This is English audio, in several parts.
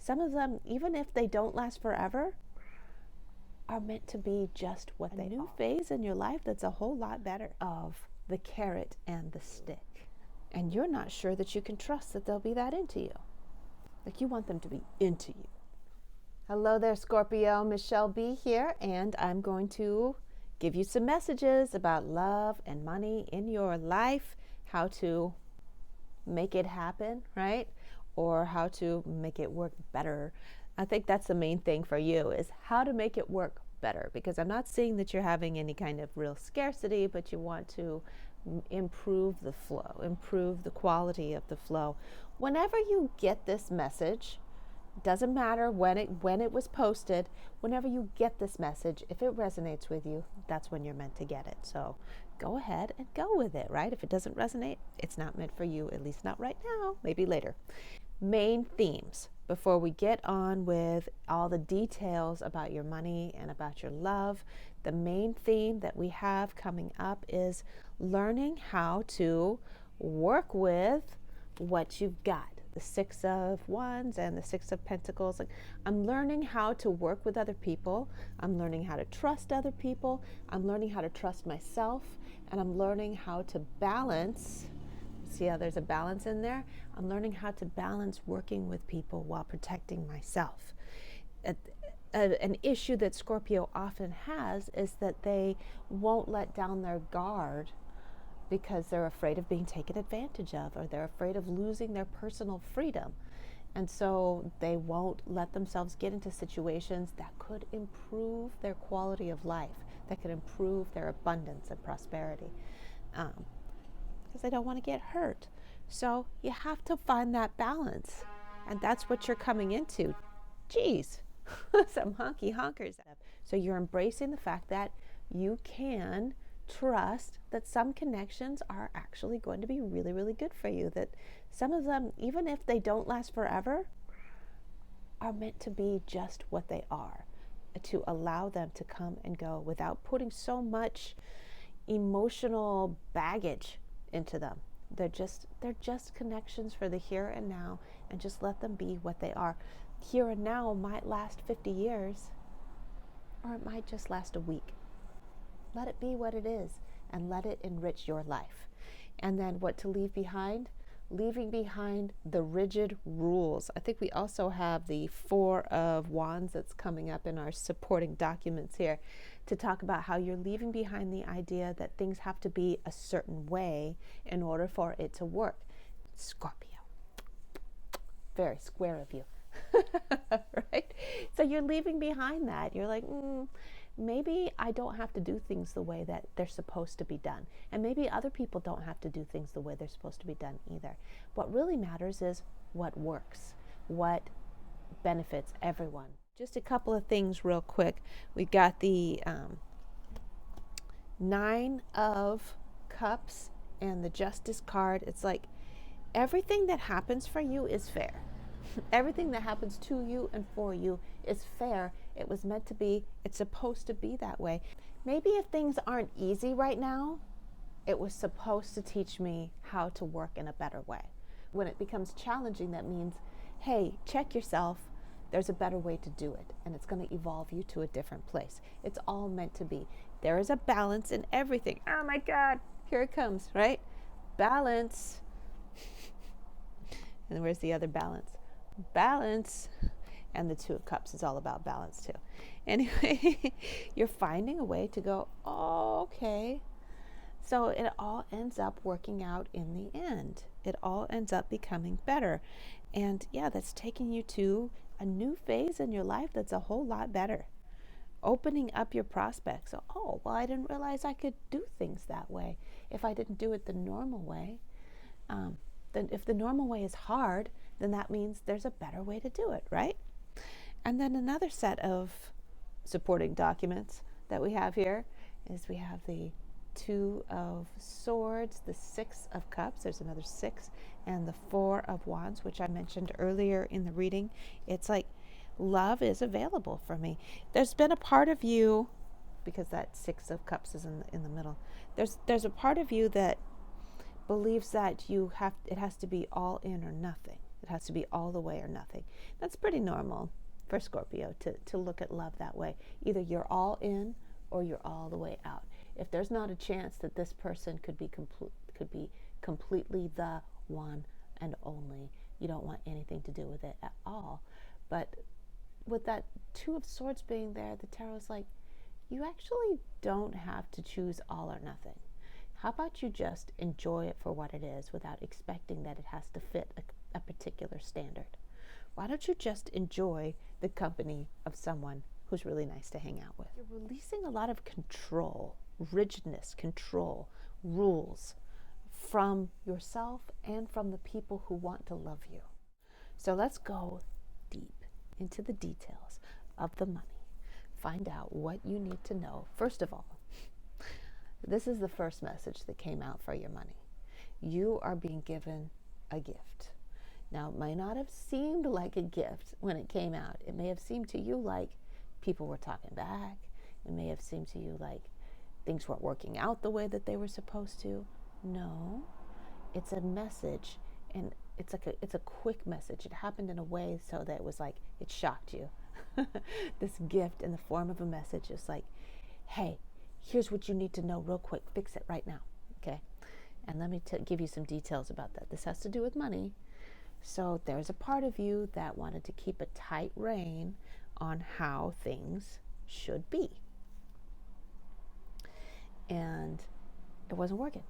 Some of them, even if they don't last forever, are meant to be just what they are. A new phase in your life that's a whole lot better of the carrot and the stick. And you're not sure that you can trust that they'll be that into you. Like you want them to be into you. Hello there, Scorpio. Michele B here, and I'm going to give you some messages about love and money in your life, how to make it happen, right? Or how to make it work better. I think that's the main thing for you, is how to make it work better, because I'm not seeing that you're having any kind of real scarcity, but you want to improve the flow, improve the quality of the flow. Whenever you get this message, doesn't matter when it was posted, whenever you get this message, if it resonates with you, that's when you're meant to get it. So go ahead and go with it, right? If it doesn't resonate, it's not meant for you, at least not right now, maybe later. Main themes before we get on with all the details about your money and about your love. The main theme that we have coming up is learning how to work with what you've got. The Six of Wands and the Six of Pentacles. Like, I'm learning how to work with other people. I'm learning how to trust other people. I'm learning how to trust myself. And I'm learning how to balance. See how there's a balance in there? I'm learning how to balance working with people while protecting myself. An issue that Scorpio often has is that they won't let down their guard because they're afraid of being taken advantage of, or they're afraid of losing their personal freedom. And so they won't let themselves get into situations that could improve their quality of life, that could improve their abundance and prosperity, because they don't want to get hurt. So you have to find that balance. And that's what you're coming into. Geez, some honky honkers. So you're embracing the fact that you can trust that some connections are actually going to be really, really good for you. That some of them, even if they don't last forever, are meant to be just what they are. To allow them to come and go without putting so much emotional baggage into them. They're just connections for the here and now, and just let them be what they are. Here and now might last 50 years, or it might just last a week. Let it be what it is, and let it enrich your life. And then what to leave behind? Leaving behind the rigid rules. I think we also have the Four of Wands that's coming up in our supporting documents here to talk about how you're leaving behind the idea that things have to be a certain way in order for it to work. Scorpio. Very square of you. Right? So you're leaving behind that. You're like, maybe I don't have to do things the way that they're supposed to be done. And maybe other people don't have to do things the way they're supposed to be done either. What really matters is what works, what benefits everyone. Just a couple of things real quick. We've got the Nine of Cups and the Justice card. It's like everything that happens for you is fair. Everything that happens to you and for you is fair. It was meant to be. It's supposed to be that way. Maybe if things aren't easy right now, it was supposed to teach me how to work in a better way. When it becomes challenging, that means, hey, check yourself. There's a better way to do it, and it's going to evolve you to a different place. It's all meant to be. There is a balance in everything. Oh my God, here it comes, right? Balance. And where's the other balance? Balance. And the Two of Cups is all about balance too. Anyway, you're finding a way to go, oh, okay. So it all ends up working out in the end. It all ends up becoming better. And yeah, that's taking you to a new phase in your life that's a whole lot better. Opening up your prospects. So, oh, well, I didn't realize I could do things that way if I didn't do it the normal way. Then if the normal way is hard, then that means there's a better way to do it, right? And then another set of supporting documents that we have here is we have the Two of Swords, the Six of Cups, there's another six, and the Four of Wands, which I mentioned earlier in the reading. It's like love is available for me. There's been a part of you, because that Six of Cups is in the middle, there's a part of you that believes that it has to be all in or nothing. It has to be all the way or nothing. That's pretty normal for Scorpio to look at love that way. Either you're all in or you're all the way out. If there's not a chance that this person could be completely the one and only, you don't want anything to do with it at all. But with that Two of Swords being there, the tarot's like, you actually don't have to choose all or nothing. How about you just enjoy it for what it is without expecting that it has to fit a particular standard? Why don't you just enjoy the company of someone who's really nice to hang out with? You're releasing a lot of control, rigidness, control, rules from yourself and from the people who want to love you. So let's go deep into the details of the money. Find out what you need to know. First of all, this is the first message that came out for your money. You are being given a gift. Now, it might not have seemed like a gift when it came out. It may have seemed to you like people were talking back. It may have seemed to you like things weren't working out the way that they were supposed to. No, it's a message, and it's a quick message. It happened in a way so that it was like it shocked you. This gift in the form of a message is like, hey, here's what you need to know real quick. Fix it right now, okay? And let me give you some details about that. This has to do with money. So there's a part of you that wanted to keep a tight rein on how things should be. And it wasn't working.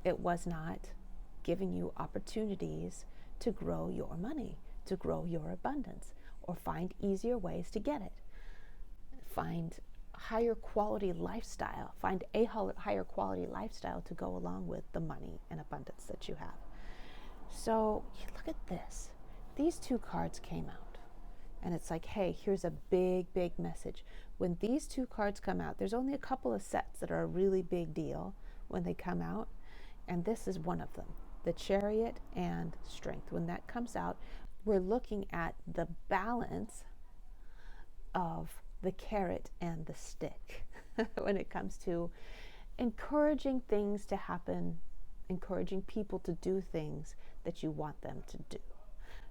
It was not giving you opportunities to grow your money, to grow your abundance, or find easier ways to get it. Find higher quality lifestyle. Find a higher quality lifestyle to go along with the money and abundance that you have. So look at this. These two cards came out, and it's like, hey, here's a big, big message. When these two cards come out, there's only a couple of sets that are a really big deal when they come out, and this is one of them, the Chariot and Strength. When that comes out, we're looking at the balance of the carrot and the stick when it comes to encouraging things to happen, encouraging people to do things that you want them to do.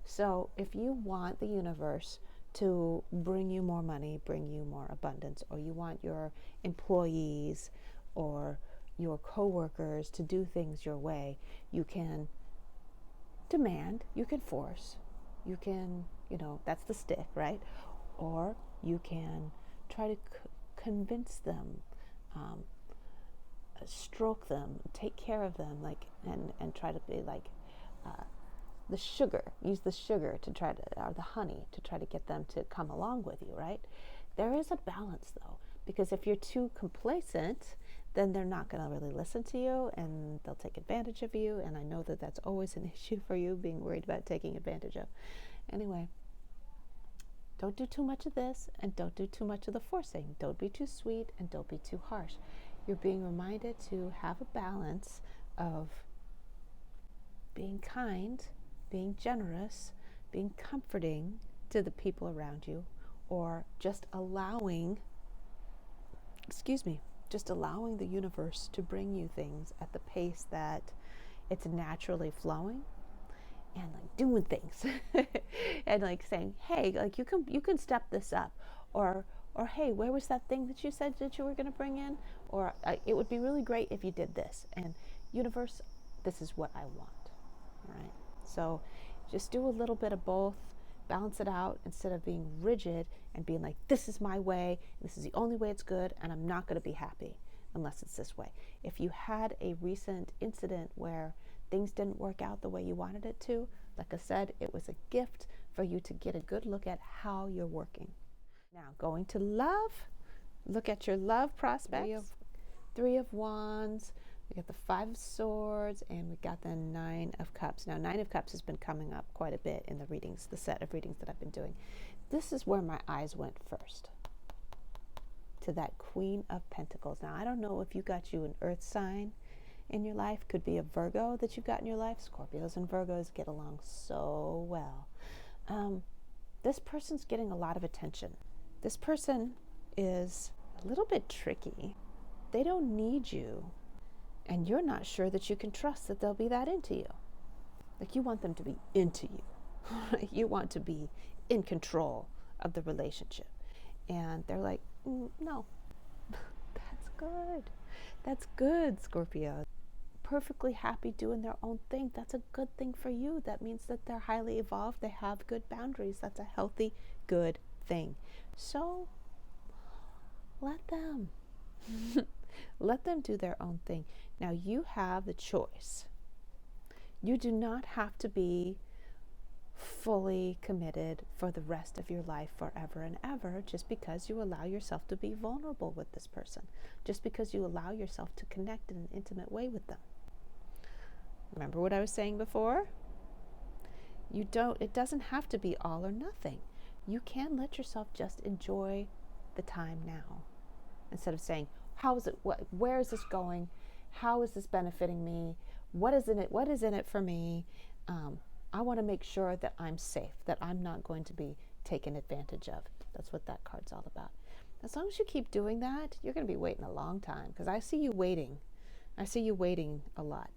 So if you want the universe to bring you more money, bring you more abundance, or you want your employees or your coworkers to do things your way, you can demand, you can force, you can, that's the stick, right? Or you can try to convince them, stroke them, take care of them, and try to be like the sugar. Use the sugar to try to, or the honey to try to get them to come along with you, right? There is a balance though, because if you're too complacent, then they're not going to really listen to you, and they'll take advantage of you. And I know that that's always an issue for you, being worried about taking advantage of. Anyway, don't do too much of this, and don't do too much of the forcing. Don't be too sweet, and don't be too harsh. You're being reminded to have a balance of being kind, being generous, being comforting to the people around you, or just allowing the universe to bring you things at the pace that it's naturally flowing, and like doing things and like saying, hey, like you can step this up, or hey, where was that thing that you said that you were going to bring in, or it would be really great if you did this, and universe, this is what I want. All right, so just do a little bit of both. Balance it out instead of being rigid and being like, this is my way, this is the only way it's good, and I'm not going to be happy unless it's this way. If you had a recent incident where things didn't work out the way you wanted it to, like I said, it was a gift for you to get a good look at how you're working. Now, going to love, look at your love prospects. Three of Wands. We got the Five of Swords, and we got the Nine of Cups. Now, Nine of Cups has been coming up quite a bit in the readings, the set of readings that I've been doing. This is where my eyes went first, to that Queen of Pentacles. Now, I don't know if you got you an earth sign in your life. Could be a Virgo that you've got in your life. Scorpios and Virgos get along so well. This person's getting a lot of attention. This person is a little bit tricky. They don't need you, and you're not sure that you can trust that they'll be that into you. Like, you want them to be into you. You want to be in control of the relationship. And they're like, no, that's good. That's good, Scorpio. Perfectly happy doing their own thing. That's a good thing for you. That means that they're highly evolved. They have good boundaries. That's a healthy, good thing. So let them. Let them do their own thing. Now you have the choice. You do not have to be fully committed for the rest of your life forever and ever just because you allow yourself to be vulnerable with this person, just because you allow yourself to connect in an intimate way with them. Remember what I was saying before? It doesn't have to be all or nothing. You can let yourself just enjoy the time now instead of saying, where is this going? How is this benefiting me? What is in it for me? I want to make sure that I'm safe, that I'm not going to be taken advantage of. That's what that card's all about. As long as you keep doing that, you're going to be waiting a long time, because I see you waiting. I see you waiting a lot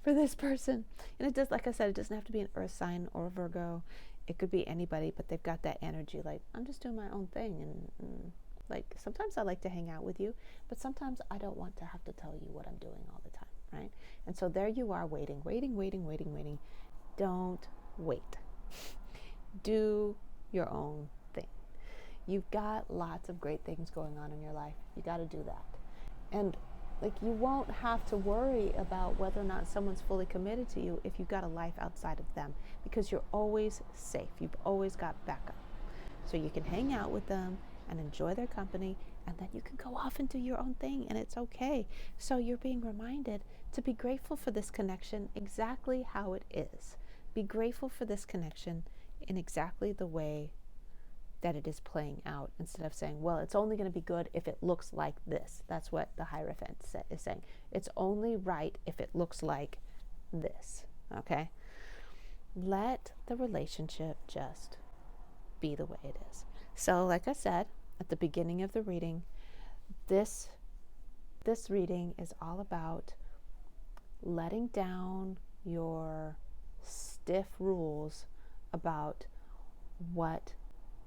for this person. And it does, like I said, it doesn't have to be an earth sign or a Virgo. It could be anybody, but they've got that energy like, I'm just doing my own thing. And like, sometimes I like to hang out with you, but sometimes I don't want to have to tell you what I'm doing all the time, right? And so there you are waiting. Don't wait. Do your own thing. You've got lots of great things going on in your life. You got to do that. And like, you won't have to worry about whether or not someone's fully committed to you if you've got a life outside of them, because you're always safe. You've always got backup. So you can hang out with them and enjoy their company, and then you can go off and do your own thing, and it's okay. So you're being reminded to be grateful for this connection exactly how it is. Be grateful for this connection in exactly the way that it is playing out, instead of saying, well, it's only going to be good if it looks like this. That's what the Hierophant is saying. It's only right if it looks like this, okay? Let the relationship just be the way it is. So like I said at the beginning of the reading, this reading is all about letting down your stiff rules about what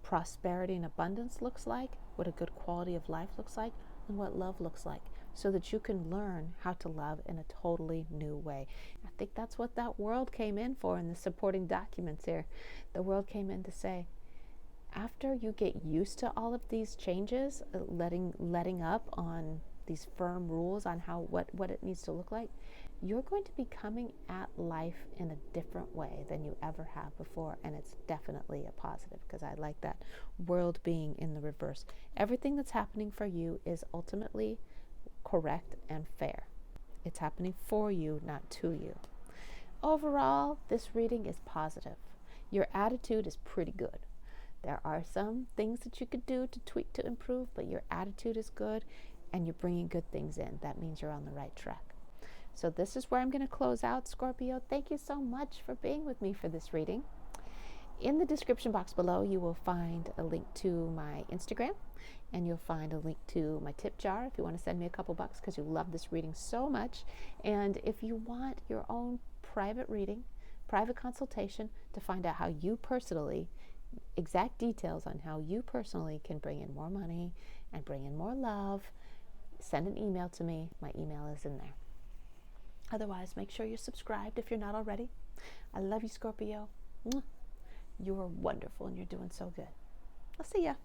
prosperity and abundance looks like, what a good quality of life looks like, and what love looks like, so that you can learn how to love in a totally new way. I think that's what that world came in for in the supporting documents here. The world came in to say, after you get used to all of these changes, letting up on these firm rules on what it needs to look like, you're going to be coming at life in a different way than you ever have before. And it's definitely a positive, because I like that world being in the reverse. Everything that's happening for you is ultimately correct and fair. It's happening for you, not to you. Overall, this reading is positive. Your attitude is pretty good. There are some things that you could do to tweak to improve, but your attitude is good and you're bringing good things in. That means you're on the right track. So this is where I'm going to close out, Scorpio. Thank you so much for being with me for this reading. In the description box below, you will find a link to my Instagram, and you'll find a link to my tip jar if you want to send me a couple bucks because you love this reading so much. And if you want your own private reading, private consultation to find out how you personally, exact details on how you personally can bring in more money and bring in more love, send an email to me. My email is in there. Otherwise, make sure you're subscribed if you're not already. I love you, Scorpio. You are wonderful and you're doing so good. I'll see ya.